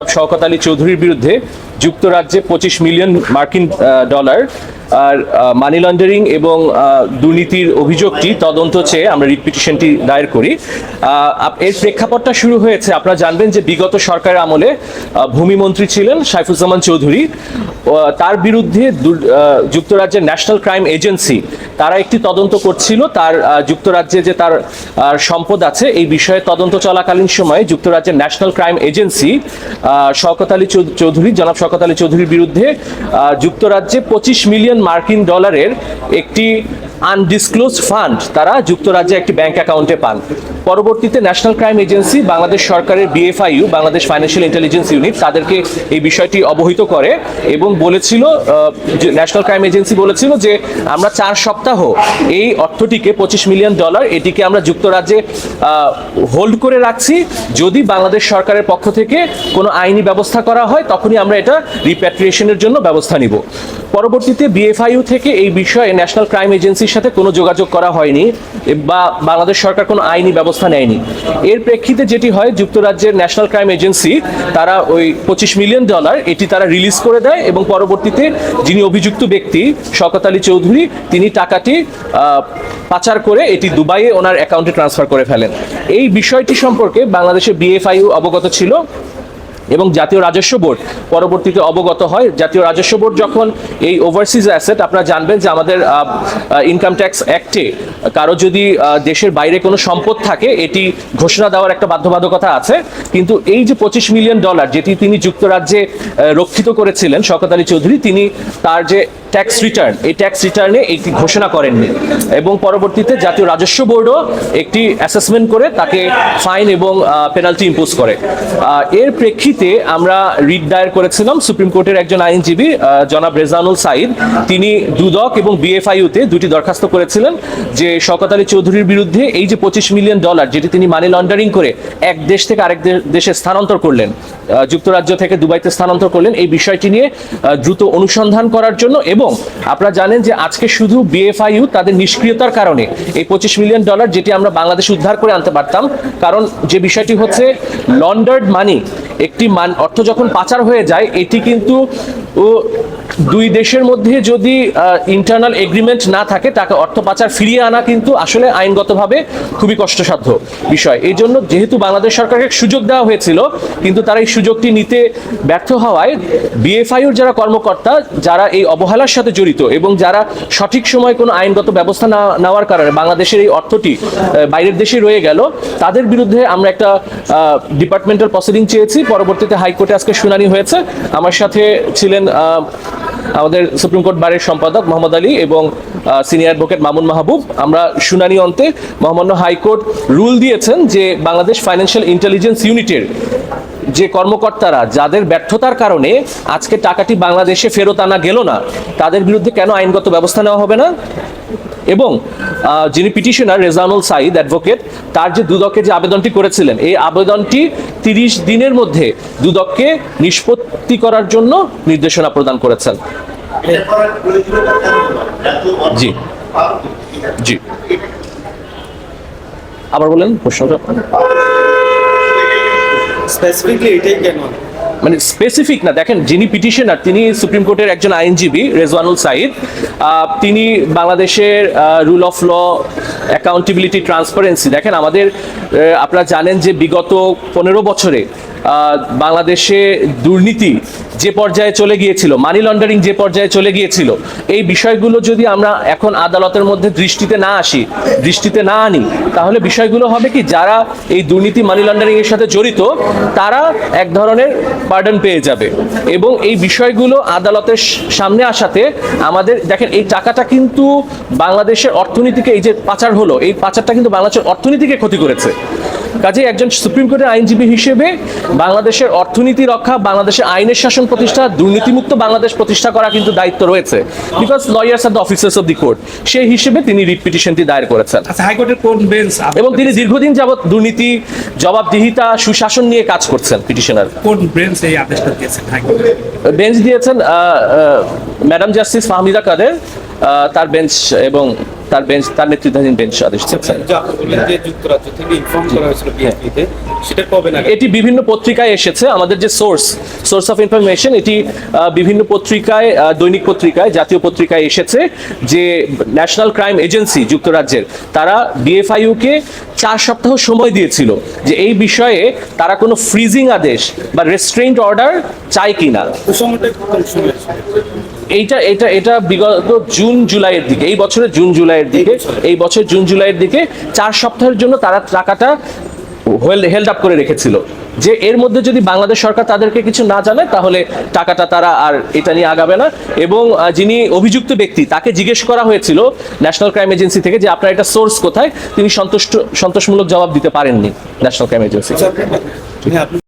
শওকত আলী চৌধুরীর বিরুদ্ধে যুক্তরাজ্যে 25 মিলিয়ন মার্কিন ডলার আর মানি লন্ডারিং এবং দুর্নীতির অভিযোগটি তদন্ত চেয়ে আমরা রিট পিটিশনটি দায়ের করি। এর প্রেক্ষাপটটা শুরু হয়েছে, আপনারা জানবেন যে বিগত সরকারের আমলে ভূমিমন্ত্রী ছিলেন সাইফুজ্জামান চৌধুরী। তার বিরুদ্ধে যুক্তরাজ্যের ন্যাশনাল ক্রাইম এজেন্সি তারা একটি তদন্ত করছিল, তার যুক্তরাজ্যে যে তার সম্পদ আছে এই বিষয়ে তদন্ত চলাকালীন সময়ে যুক্তরাজ্যের national crime agency Shawkat Ali Chowdhury জনাব শওকত আলী চৌধুরীর বিরুদ্ধে যুক্তরাজ্যে 25 মিলিয়ন মার্কিন ডলারের একটি আনডিসক্লোজড ফান্ড তারা যুক্তরাজ্যে একটি ব্যাংক অ্যাকাউন্টে পান। পরবর্তীতে ন্যাশনাল ক্রাইম এজেন্সি বাংলাদেশ সরকারের BFIU Bangladesh financial intelligence unit তাদেরকে এই বিষয়টি অবহিত করে এবং বলেছিল, ন্যাশনাল ক্রাইম এজেন্সি বলেছিল যে আমরা 4 সপ্তাহ এই অর্থটিকে 25 মিলিয়ন ডলার এটিকে আমরা যুক্তরাজ্যে হোল্ড করে রাখছি, যদি বাংলাদেশ সরকারের পক্ষ থেকে কোনো আইনি ব্যবস্থা করা হয় তখনই আমরা এটা রিপ্যাট্রিয়েশনের জন্য ব্যবস্থা নিব। পরবর্তীতে বিএফআইইউ থেকে এই বিষয়ে ন্যাশনাল ক্রাইম এজেন্সির সাথে কোনো যোগাযোগ করা হয়নি বা বাংলাদেশ সরকার কোনো আইনি ব্যবস্থা নেয়নি। এর প্রেক্ষিতে যেটি হয়, যুক্তরাজ্যের ন্যাশনাল ক্রাইম এজেন্সি তারা ওই 25 মিলিয়ন ডলার এটি তারা রিলিজ করে দেয় এবং পরবর্তীতে যিনি অভিযুক্ত ব্যক্তি শওকত আলী চৌধুরী তিনি টাকাটি পাচার করে এটি দুবাইয়ে ওনার অ্যাকাউন্টে ট্রান্সফার করে ফেলেন। এই বিষয়টি সম্পর্কে বাংলাদেশের বিএফআইইউ অবগত ছিল এবং জাতীয় রাজস্ব বোর্ড পরবর্তীতে অবগত হয়। জাতীয় রাজস্ব বোর্ড যখন এই ওভারসিজ অ্যাসেট, আপনারা জানবেন যে আমাদের ইনকাম ট্যাক্স অ্যাক্টে কারো যদি দেশের বাইরে কোনো সম্পদ থাকে এটি ঘোষণা দেওয়ার একটা বাধ্যবাধকতা আছে, কিন্তু এই যে 25 মিলিয়ন ডলার যেটি তিনি যুক্তরাজ্যে রক্ষিত করেছিলেন শওকত আলী চৌধুরী, তিনি তার যে ট্যাক্স রিটার্ন এই ট্যাক্স রিটার্নে এটি ঘোষণা করেননি এবং পরবর্তীতে জাতীয় রাজস্ব বোর্ডও একটি অ্যাসেসমেন্ট করে তাকে ফাইন এবং পেনাল্টি ইম্পোজ করে। এর প্রেক্ষিতে আমরা রিট দায়ের করেছিলাম। সুপ্রিম কোর্টের একজন আইনজীবী জনাব রেজানুল সাইদ তিনি দুদক এবং বিএফআইইউতে দুটি দরখাস্ত করেছিলেন যে শওকত আলী চৌধুরীর বিরুদ্ধে এই যে 25 মিলিয়ন ডলার যেটি তিনি মানি লন্ডারিং করে এক দেশ থেকে আরেক দেশে স্থানান্তর করলেন, যুক্তরাজ্য থেকে দুবাইতে স্থানান্তর করলেন, এই বিষয়টি নিয়ে দ্রুত অনুসন্ধান করার জন্য। এবং আপনারা জানেন যে আজকে শুধু বিএফআইইউ তাদের নিষ্ক্রিয়তার কারণে এই 25 মিলিয়ন ডলার যেটি আমরা বাংলাদেশে উদ্ধার করে আনতে পারতাম, কারণ যে বিষয়টি হচ্ছে লন্ডার্ড মানি, একটি অর্থ যখন পাচার হয়ে যায় এটি কিন্তু দুই দেশের মধ্যে যদি ইন্টারনাল এগ্রিমেন্ট না থাকে টাকা অর্থ পাচার ফিরিয়ে আনা কিন্তু আসলে আইনগতভাবে খুবই কষ্টসাধ্য বিষয়। এই জন্য যেহেতু বাংলাদেশ সরকারকে সুযোগ দেওয়া হয়েছিল কিন্তু তারা এই সুযোগটি নিতে ব্যর্থ হওয়ায় বিএফআইইউর যারা কর্মকর্তা যারা এই অবহেলার সাথে জড়িত এবং যারা সঠিক সময় কোনো আইনগত ব্যবস্থা না নেওয়ার কারণে বাংলাদেশের এই অর্থটি বাইরের দেশে রয়ে গেল, তাদের বিরুদ্ধে আমরা একটা ডিপার্টমেন্টাল প্রসিডিং চেয়েছি। পরবর্তীতে হাইকোর্টে আজকে শুনানি হয়েছে। আমার সাথে ছিলেন আমাদের সুপ্রিম কোর্ট বারের সম্পাদক মোহাম্মদ আলী এবং সিনিয়র অ্যাডভোকেট মামুন মাহবুব। আমরা শুনানি অন্তে মহামান্য হাইকোর্ট রুল দিয়েছেন যে বাংলাদেশ ফাইন্যান্সিয়াল ইন্টেলিজেন্স ইউনিটের যে কর্মকর্তারা যাদের ব্যর্থতার কারণে আজকে টাকাটি বাংলাদেশে ফেরত আনা গেল না, তাদের বিরুদ্ধে কেন আইনগত ব্যবস্থা নেওয়া হবে না। এবং যিনি পিটিশনার রেজানুল সাইদ অ্যাডভোকেট তার যে দুদকে যে আবেদনটি করেছিলেন এই আবেদনটি 30 দিনের মধ্যে দুদককে নিষ্পত্তি করার জন্য নির্দেশনা প্রদান করেছেন। জি জি আবার বলেন প্রশ্নটা। স্পেসিফিকলি এটাই কেন? মানে স্পেসিফিক না, দেখেন যিনি পিটিশনার তিনি সুপ্রিম কোর্টের একজন আইনজীবী রেজওয়ানুল সাইদ, তিনি বাংলাদেশের rule of law, accountability, transparency, দেখেন আমাদের আপনারা জানেন যে বিগত 15 বছরে বাংলাদেশে দুর্নীতি যে পর্যায়ে চলে গিয়েছিল, মানি লন্ডারিং যে পর্যায়ে চলে গিয়েছিল, এই বিষয়গুলো যদি আমরা এখন আদালতের মধ্যে দৃষ্টিতে না আনি তাহলে বিষয়গুলো হবে কি, যারা এই দুর্নীতি মানি লন্ডারিং এর সাথে জড়িত তারা এক ধরনের পার্ডন পেয়ে যাবে এবং এই বিষয়গুলো আদালতের সামনে আসাতে আমাদের দেখেন এই টাকাটা কিন্তু বাংলাদেশের অর্থনীতিকে, এই যে পাচার হলো এই পাচারটা কিন্তু বাংলাদেশের অর্থনীতিকে ক্ষতি করেছে। কাজে একজন সুপ্রিম কোর্টের আইনজীবী হিসেবে বাংলাদেশের অর্থনীতি রক্ষা, বাংলাদেশের আইনের শাসন প্রতিষ্ঠা, দুর্নীতিমুক্ত বাংলাদেশ প্রতিষ্ঠা করা কিন্তু দায়িত্ব রয়েছে, because lawyers are the officers of the court. সেই হিসেবে তিনি রিট পিটিশনটি দায়ের করেছেন। আচ্ছা, হাইকোর্টের কোন বেঞ্চ এবং তিনি দীর্ঘদিন যাবত দুর্নীতি, জবাবদিহিতা, সুশাসন নিয়ে কাজ করছেন। পিটিশনার কোন বেঞ্চ এই আদেশটা দিয়েছেন? বেঞ্চ দিয়েছেন ম্যাডাম জাস্টিস ফাহমিদা কাদের, তার বেঞ্চ এবং তার বেঞ্চ, তার নেতৃত্বাধীন বেঞ্চ আদেশ দিয়েছে। যে আপনি বললেন যে যুক্তরাজ্য থেকে ইনফর্ম করা হয়েছিল বিএনপিতে, সেটা কবে নাগাদ? এটি বিভিন্ন পত্রিকায় এসেছে। আমাদের যে সোর্স অফ ইনফরমেশন, এটি বিভিন্ন পত্রিকায়, দৈনিক পত্রিকায়, জাতীয় পত্রিকায় এসেছে যে ন্যাশনাল ক্রাইম এজেন্সি যুক্তরাজ্যের, তারা ডিএফআইইউ কে 4 সপ্তাহ সময় দিয়েছিল যে এই বিষয়ে তারা কোনো ফ্রিজিং আদেশ বা রেস্ট্রেইন্ট অর্ডার চায় কিনা। ওই সময়টা কোন সময় ছিল? এটা বিগত জুন জুলাইয়ের দিকে, এই বছরের জুন জুলাইয়ের দিকে, এই বছর জুন জুলাইয়ের দিকে 4 সপ্তাহের জন্য তারা টাকাটা হেল্ড আপ করে রেখেছিল, যে এর মধ্যে যদি বাংলাদেশ সরকার তাদেরকে কিছু না জানায় তাহলে টাকাটা তারা আর এটা নিয়ে আগাবে না। এবং যিনি অভিযুক্ত ব্যক্তি, তাকে জিজ্ঞেস করা হয়েছিল ন্যাশনাল ক্রাইম এজেন্সি থেকে যে আপনার এটা সোর্স কোথায়, তিনি সন্তোষমূলক জবাব দিতে পারেননি ন্যাশনাল ক্রাইম এজেন্সি। হ্যাঁ, আপনি